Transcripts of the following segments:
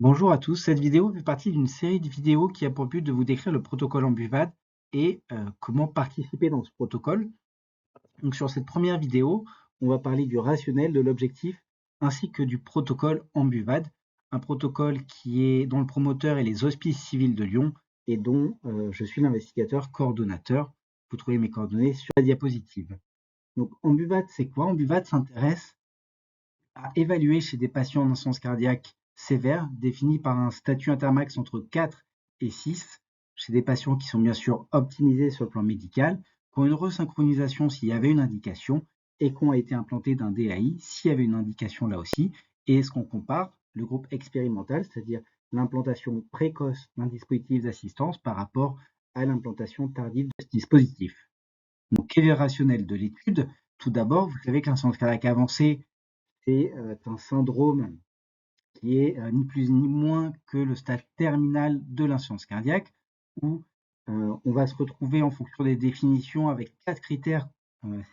Bonjour à tous, cette vidéo fait partie d'une série de vidéos qui a pour but de vous décrire le protocole Ambuvade et comment participer dans ce protocole. Donc sur cette première vidéo, on va parler du rationnel, de l'objectif, ainsi que du protocole Ambuvade, un protocole dont le promoteur est les Hospices civils de Lyon et dont je suis l'investigateur coordonnateur. Vous trouvez mes coordonnées sur la diapositive. Donc Ambuvade, c'est quoi? Ambuvade s'intéresse à évaluer chez des patients en insuffisance cardiaque sévère, définis par un statut intermax entre 4 et 6, chez des patients qui sont bien sûr optimisés sur le plan médical, qui ont une resynchronisation s'il y avait une indication, et qui ont été implantés d'un DAI s'il y avait une indication là aussi, et ce qu'on compare, le groupe expérimental, c'est-à-dire l'implantation précoce d'un dispositif d'assistance par rapport à l'implantation tardive de ce dispositif. Donc, quel est le rationnel de l'étude? Tout d'abord, vous savez qu'un centre cardiaque avancé, c'est un syndrome qui est ni plus ni moins que le stade terminal de l'insuffisance cardiaque, où on va se retrouver en fonction des définitions avec 4 critères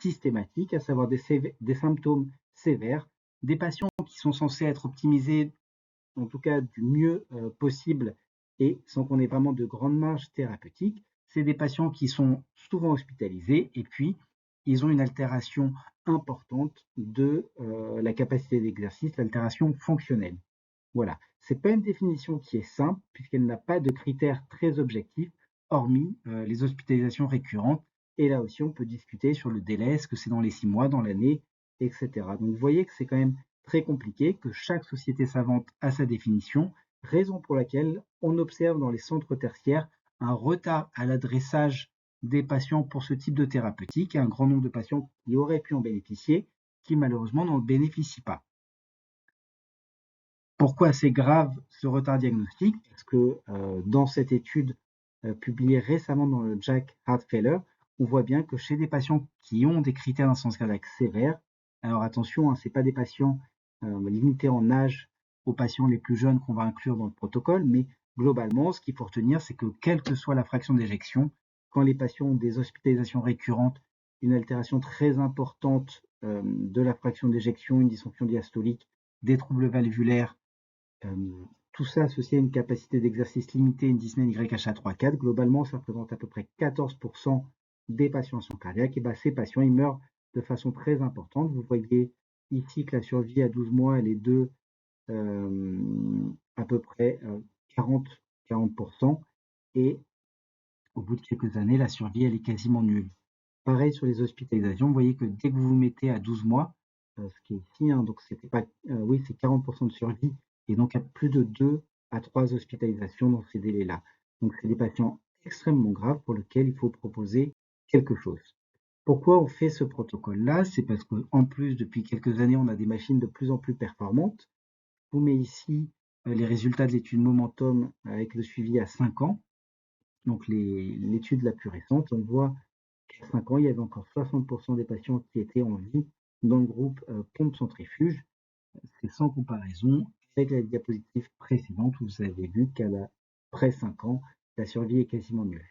systématiques, à savoir des symptômes sévères, des patients qui sont censés être optimisés, en tout cas du mieux possible, et sans qu'on ait vraiment de grandes marges thérapeutiques. C'est des patients qui sont souvent hospitalisés, et puis ils ont une altération importante de la capacité d'exercice, l'altération fonctionnelle. Voilà, c'est pas une définition qui est simple puisqu'elle n'a pas de critères très objectifs, hormis les hospitalisations récurrentes. Et là aussi, on peut discuter sur le délai, est-ce que c'est dans les 6 mois, dans l'année, etc. Donc vous voyez que c'est quand même très compliqué, que chaque société savante a sa définition, raison pour laquelle on observe dans les centres tertiaires un retard à l'adressage des patients pour ce type de thérapeutique et un grand nombre de patients qui auraient pu en bénéficier, qui malheureusement n'en bénéficient pas. Pourquoi c'est grave ce retard diagnostique? Parce que dans cette étude publiée récemment dans le Jack Heart Failure, on voit bien que chez des patients qui ont des critères d'insuffisance cardiaque sévère, alors attention, hein, ce n'est pas des patients limités en âge aux patients les plus jeunes qu'on va inclure dans le protocole, mais globalement, ce qu'il faut retenir, c'est que quelle que soit la fraction d'éjection, quand les patients ont des hospitalisations récurrentes, une altération très importante de la fraction d'éjection, une dysfonction diastolique, des troubles valvulaires, tout ça associé à une capacité d'exercice limitée, une dyspnée YHA3-4, globalement, ça représente à peu près 14% des patients en insuffisance cardiaque. Et ben, ces patients, ils meurent de façon très importante. Vous voyez ici que la survie à 12 mois, elle est de à peu près 40%. Et au bout de quelques années, la survie, elle est quasiment nulle. Pareil sur les hospitalisations, vous voyez que dès que vous vous mettez à 12 mois, ce qui est ici, hein, donc c'était pas, oui, c'est 40% de survie, et donc à plus de 2 à 3 hospitalisations dans ces délais-là. Donc c'est des patients extrêmement graves pour lesquels il faut proposer quelque chose. Pourquoi on fait ce protocole-là? C'est parce qu'en plus, depuis quelques années, on a des machines de plus en plus performantes. Je vous mets ici les résultats de l'étude Momentum avec le suivi à 5 ans. Donc l'étude la plus récente, on voit 5 ans, il y avait encore 60% des patients qui étaient en vie dans le groupe pompe centrifuge. C'est sans comparaison avec la diapositive précédente où vous avez vu qu'après 5 ans, la survie est quasiment nulle.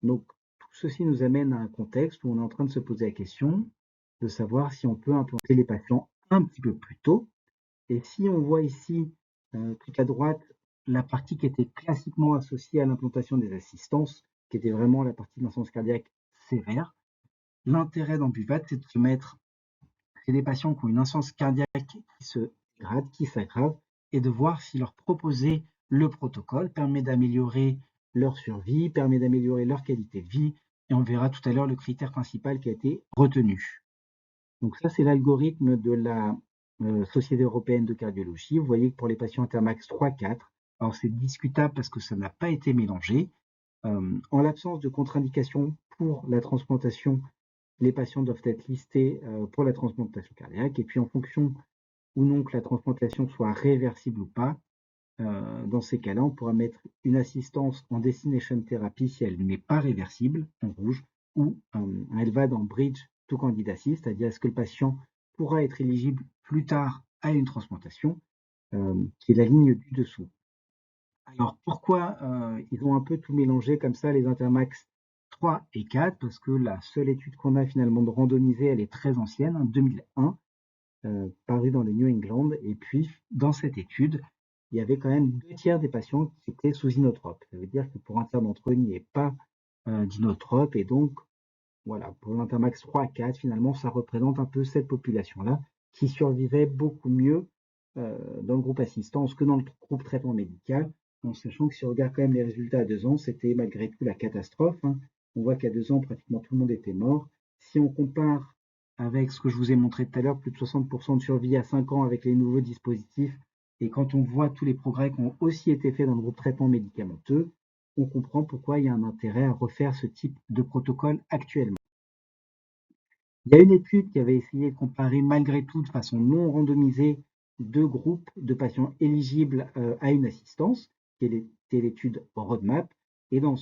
Donc tout ceci nous amène à un contexte où on est en train de se poser la question de savoir si on peut implanter les patients un petit peu plus tôt. Et si on voit ici tout à droite la partie qui était classiquement associée à l'implantation des assistances, qui était vraiment la partie d'insuffisance cardiaque sévère, l'intérêt d'Ambuvate, c'est de se mettre chez des patients qui ont une insuffisance cardiaque qui se dégrade, qui s'aggrave, et de voir si leur proposer le protocole permet d'améliorer leur survie, permet d'améliorer leur qualité de vie, et on verra tout à l'heure le critère principal qui a été retenu. Donc ça, c'est l'algorithme de la Société européenne de cardiologie. Vous voyez que pour les patients Intermax 3-4, alors c'est discutable parce que ça n'a pas été mélangé. En l'absence de contre-indication pour la transplantation, les patients doivent être listés pour la transplantation cardiaque. Et puis en fonction ou non que la transplantation soit réversible ou pas, dans ces cas-là, on pourra mettre une assistance en destination therapy si elle n'est pas réversible, en rouge, ou elle va dans bridge to candidacy, c'est-à-dire est-ce que le patient pourra être éligible plus tard à une transplantation, qui est la ligne du dessous. Alors pourquoi ils ont un peu tout mélangé comme ça, les Intermax 3 et 4? Parce que la seule étude qu'on a finalement de randomisée, elle est très ancienne, en 2001, parue dans le New England. Et puis, dans cette étude, il y avait quand même 2 tiers des patients qui étaient sous inotrope. Ça veut dire que pour un tiers d'entre eux, il n'y avait pas d'inotrope, et donc voilà, pour l'Intermax 3 à 4, finalement, ça représente un peu cette population-là qui survivait beaucoup mieux dans le groupe assistance que dans le groupe traitement médical, en sachant que si on regarde quand même les résultats à 2 ans, c'était malgré tout la catastrophe, hein. On voit qu'à 2 ans, pratiquement tout le monde était mort. Si on compare avec ce que je vous ai montré tout à l'heure, plus de 60% de survie à 5 ans avec les nouveaux dispositifs, et quand on voit tous les progrès qui ont aussi été faits dans le groupe traitement médicamenteux, on comprend pourquoi il y a un intérêt à refaire ce type de protocole actuellement. Il y a une étude qui avait essayé de comparer malgré tout de façon non randomisée 2 groupes de patients éligibles à une assistance, qui était l'étude Roadmap. Et dans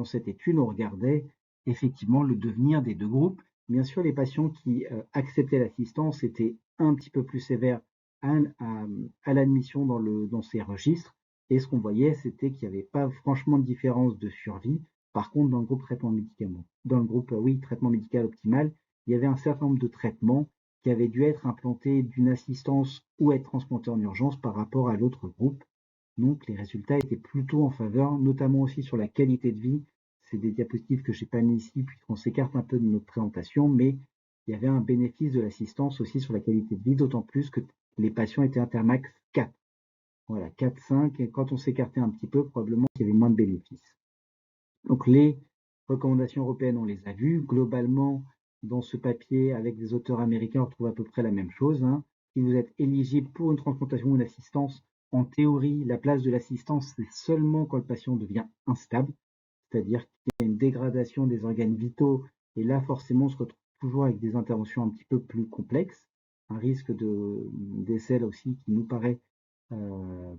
cette étude, on regardait effectivement le devenir des 2 groupes. Bien sûr, les patients qui acceptaient l'assistance étaient un petit peu plus sévères à l'admission dans ces registres. Et ce qu'on voyait, c'était qu'il n'y avait pas franchement de différence de survie. Par contre, dans le groupe traitement médicament, dans le groupe traitement médical optimal, il y avait un certain nombre de traitements qui avaient dû être implantés d'une assistance ou être transplantés en urgence par rapport à l'autre groupe. Donc les résultats étaient plutôt en faveur, notamment aussi sur la qualité de vie. C'est des diapositives que je n'ai pas mis ici puisqu'on s'écarte un peu de notre présentation, mais il y avait un bénéfice de l'assistance aussi sur la qualité de vie, d'autant plus que les patients étaient Intermax 4. Voilà, 4, 5, et quand on s'écartait un petit peu, probablement qu'il y avait moins de bénéfices. Donc les recommandations européennes, on les a vues. Globalement, dans ce papier, avec des auteurs américains, on retrouve à peu près la même chose, hein. Si vous êtes éligible pour une transplantation ou une assistance, en théorie, la place de l'assistance, c'est seulement quand le patient devient instable, c'est-à-dire qu'il y a une dégradation des organes vitaux, et là, forcément, on se retrouve toujours avec des interventions un petit peu plus complexes, un risque de décès là aussi qui nous paraît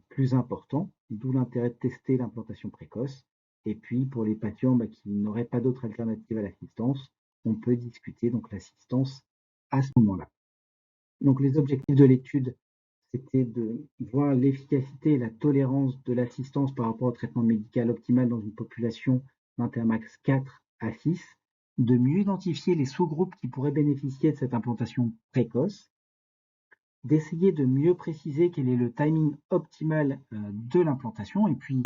plus important, d'où l'intérêt de tester l'implantation précoce. Et puis pour les patients qui n'auraient pas d'autre alternative à l'assistance, on peut discuter donc l'assistance à ce moment-là. Donc les objectifs de l'étude, c'était de voir l'efficacité et la tolérance de l'assistance par rapport au traitement médical optimal dans une population d'Intermax 4 à 6, de mieux identifier les sous-groupes qui pourraient bénéficier de cette implantation précoce, d'essayer de mieux préciser quel est le timing optimal de l'implantation. Et puis,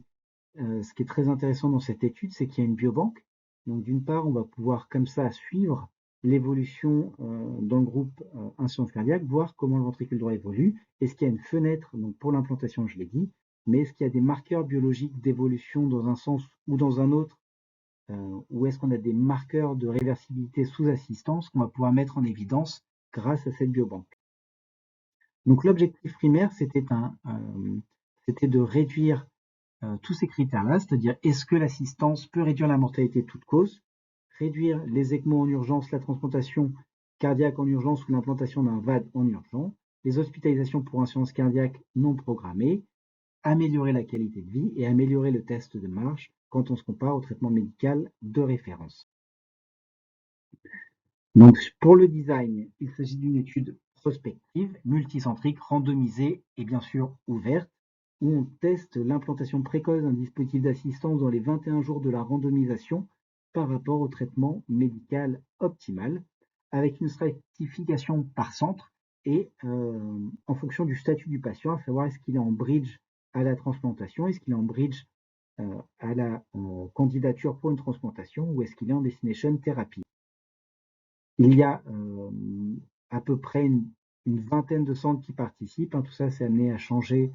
ce qui est très intéressant dans cette étude, c'est qu'il y a une biobanque. Donc, d'une part, on va pouvoir comme ça suivre l'évolution dans le groupe insuffisance cardiaque, voir comment le ventricule droit évolue. Est-ce qu'il y a une fenêtre donc pour l'implantation, je l'ai dit, mais est-ce qu'il y a des marqueurs biologiques d'évolution dans un sens ou dans un autre, ou est-ce qu'on a des marqueurs de réversibilité sous assistance qu'on va pouvoir mettre en évidence grâce à cette biobanque. Donc l'objectif primaire, c'était de réduire tous ces critères-là, c'est-à-dire est-ce que l'assistance peut réduire la mortalité de toute cause, réduire les ECMO en urgence, la transplantation cardiaque en urgence ou l'implantation d'un VAD en urgence, les hospitalisations pour insuffisance cardiaque non programmée, améliorer la qualité de vie et améliorer le test de marche quand on se compare au traitement médical de référence. Donc, pour le design, il s'agit d'une étude prospective, multicentrique, randomisée et bien sûr ouverte, où on teste l'implantation précoce d'un dispositif d'assistance dans les 21 jours de la randomisation par rapport au traitement médical optimal, avec une stratification par centre et en fonction du statut du patient, à savoir est-ce qu'il est en bridge à la transplantation, est-ce qu'il est en bridge à la candidature pour une transplantation ou est-ce qu'il est en destination thérapie. Il y a à peu près une vingtaine de centres qui participent, hein. Tout ça, c'est amené à changer.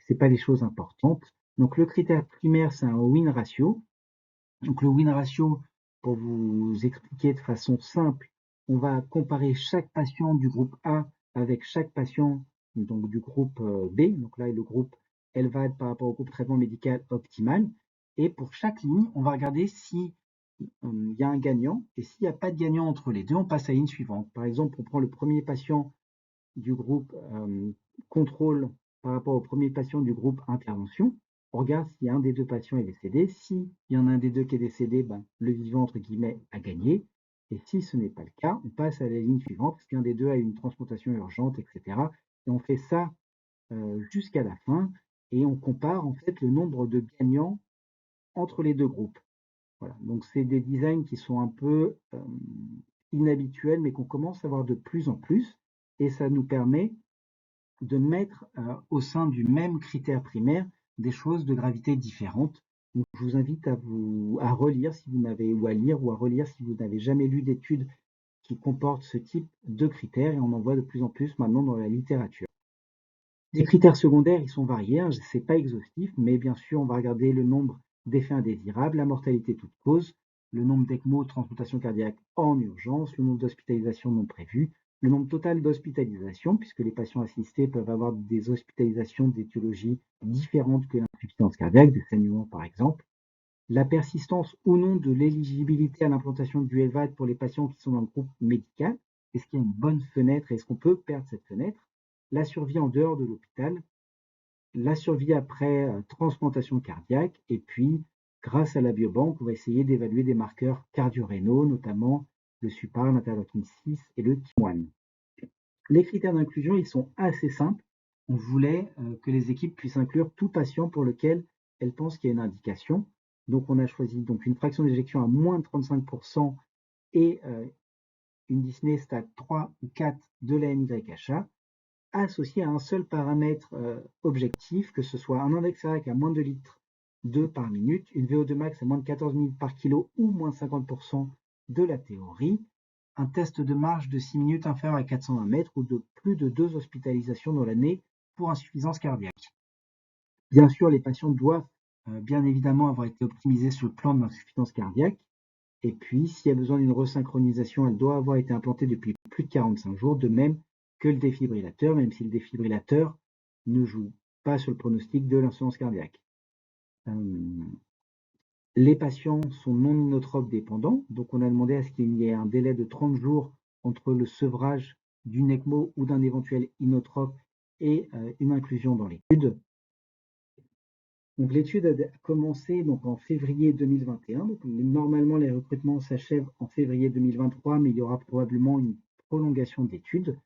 C'est pas les choses importantes. Donc, le critère primaire, c'est un win ratio. Donc, le win ratio, pour vous expliquer de façon simple, on va comparer chaque patient du groupe A avec chaque patient donc, du groupe B. Donc là, le groupe LVAD par rapport au groupe traitement médical optimal. Et pour chaque ligne, on va regarder si il y a un gagnant, et s'il n'y a pas de gagnant entre les deux, on passe à la ligne suivante. Par exemple, on prend le premier patient du groupe contrôle par rapport au premier patient du groupe intervention. On regarde si un des deux patients est décédé. S'il y en a un des deux qui est décédé, le vivant, entre guillemets, a gagné. Et si ce n'est pas le cas, on passe à la ligne suivante, parce qu'un des deux a eu une transplantation urgente, etc. Et on fait ça jusqu'à la fin, et on compare en fait le nombre de gagnants entre les deux groupes. Voilà, donc c'est des designs qui sont un peu inhabituels, mais qu'on commence à voir de plus en plus, et ça nous permet de mettre au sein du même critère primaire des choses de gravité différentes. Donc, je vous invite à relire si vous n'avez, ou à lire ou à relire si vous n'avez jamais lu d'études qui comportent ce type de critères, et on en voit de plus en plus maintenant dans la littérature. Les critères secondaires, ils sont variés, hein, c'est pas exhaustif, mais bien sûr, on va regarder le nombre d'effets indésirables, la mortalité toute cause, le nombre d'ECMO, transplantation cardiaque en urgence, le nombre d'hospitalisations non prévues, le nombre total d'hospitalisations, puisque les patients assistés peuvent avoir des hospitalisations d'étiologies différentes que l'insuffisance cardiaque, des saignements par exemple, la persistance ou non de l'éligibilité à l'implantation du LVAD pour les patients qui sont dans le groupe médical. Est-ce qu'il y a une bonne fenêtre? Est-ce qu'on peut perdre cette fenêtre? La survie en dehors de l'hôpital, la survie après transplantation cardiaque, et puis, grâce à la biobanque, on va essayer d'évaluer des marqueurs cardio-rénaux, notamment le SUPAR, l'interleukine 6 et le KIM1. Les critères d'inclusion, ils sont assez simples. On voulait que les équipes puissent inclure tout patient pour lequel elles pensent qu'il y a une indication. Donc, on a choisi donc une fraction d'éjection à moins de 35% et une dyspnée stade 3 ou 4 de la NYHA, associé à un seul paramètre objectif, que ce soit un index cardiaque à moins de 2 litres par minute, une VO2 max à moins de 14 minutes par kilo ou moins 50% de la théorie, un test de marche de 6 minutes inférieur à 420 mètres ou de plus de 2 hospitalisations dans l'année pour insuffisance cardiaque. Bien sûr, les patients doivent bien évidemment avoir été optimisés sur le plan de l'insuffisance cardiaque. Et puis, s'il y a besoin d'une resynchronisation, elle doit avoir été implantée depuis plus de 45 jours, de même que le défibrillateur, même si le défibrillateur ne joue pas sur le pronostic de l'insuffisance cardiaque. Les patients sont non inotropes dépendants, donc on a demandé à ce qu'il y ait un délai de 30 jours entre le sevrage d'une ECMO ou d'un éventuel inotrope et une inclusion dans l'étude. Donc l'étude a commencé donc en février 2021. Donc, normalement, les recrutements s'achèvent en février 2023, mais il y aura probablement une prolongation de l'étude.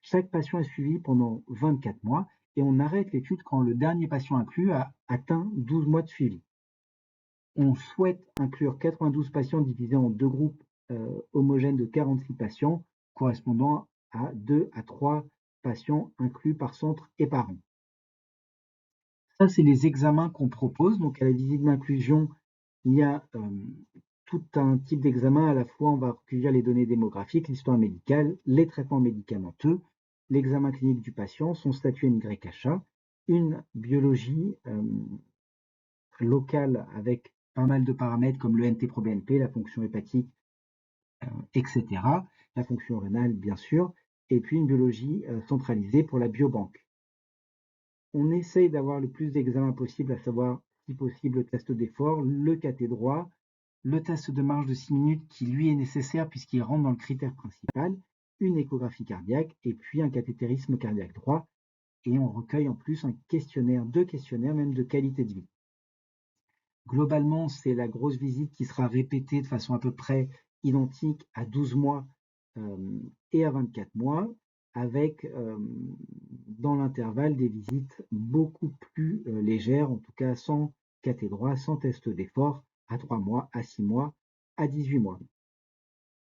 Chaque patient est suivi pendant 24 mois et on arrête l'étude quand le dernier patient inclus a atteint 12 mois de suivi. On souhaite inclure 92 patients divisés en deux groupes homogènes de 46 patients, correspondant à 2 à 3 patients inclus par centre et par an. Ça, c'est les examens qu'on propose. Donc, à la visite d'inclusion, il y a tout un type d'examen. À la fois, on va recueillir les données démographiques, l'histoire médicale, les traitements médicamenteux, l'examen clinique du patient, son statut NYHA, une biologie locale avec pas mal de paramètres comme le NT-proBNP, la fonction hépatique, etc., la fonction rénale, bien sûr, et puis une biologie centralisée pour la biobanque. On essaye d'avoir le plus d'examens possible, à savoir, si possible, le test d'effort, le cathé droit, le test de marche de 6 minutes qui, lui, est nécessaire puisqu'il rentre dans le critère principal, une échographie cardiaque et puis un cathétérisme cardiaque droit. Et on recueille en plus un questionnaire, 2 questionnaires même de qualité de vie. Globalement, c'est la grosse visite qui sera répétée de façon à peu près identique à 12 mois et à 24 mois, avec dans l'intervalle des visites beaucoup plus légères, en tout cas sans cathé droit, sans test d'effort, à 3 mois, à 6 mois, à 18 mois.